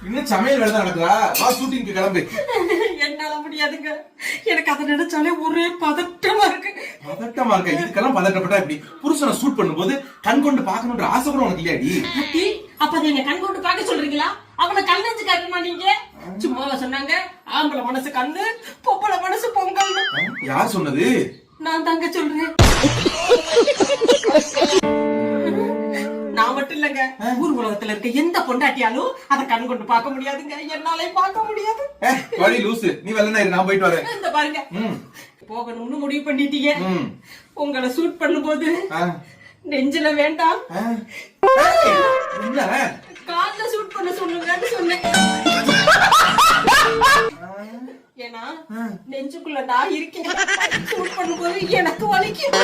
இன்னும் சமையல் வேலை தான் நடக்குதா? வா ஷூட்டிங்க்கு கிளம்பு. என்னால முடியாதுங்க. எனக்கு அதை நினைச்சாலே ஒரே பதட்டமா இருக்கு. பதட்டமா இருக்க? இதுக்கெல்லாம் பதட்டப்பட்டா எப்படி? புருஷனை ஷூட் பண்ணும்போது கண் கொண்டு பாக்கணும்ன்ற ஆசை கூட உனக்கு இல்லையாடி? அப்ப நீங்க கண் கொண்டு பாக்க சொல்றீங்களா? அவனை கண்ணஞ்சு காட்டுமா நீங்க? சும்மாவா சொன்னாங்க ஆம்பளை மனசு கண்ணு, பொம்பளை மனசு பொங்கல்? யார் சொன்னது? நான் தாங்க சொல்றேன். நான் மட்டும் இல்லங்க, ஊர் உலகத்துல இருக்க எந்த பொண்டாட்டியாலும் அதை கண் கொண்டு பார்க்க முடியாதுங்க. என்னாலே பார்க்க முடியாது. வழி லூசு, நீ வெள்ளனா இரு, நான் போயிட்டு வரேன். இந்த பாருங்க, போகணும்னு முடிவு பண்ணிட்டீங்க. உங்களை ஷூட் பண்ணும்போது நெஞ்சில வேண்டாம், கால்ல ஷூட் பண்ண சொல்லுங்கன்னு சொன்னேன். ஏன்னா நெஞ்சுக்குள்ள நான் இருக்கேன். ஷூட் பண்ணும்போது எனக்கு வலிக்கும்.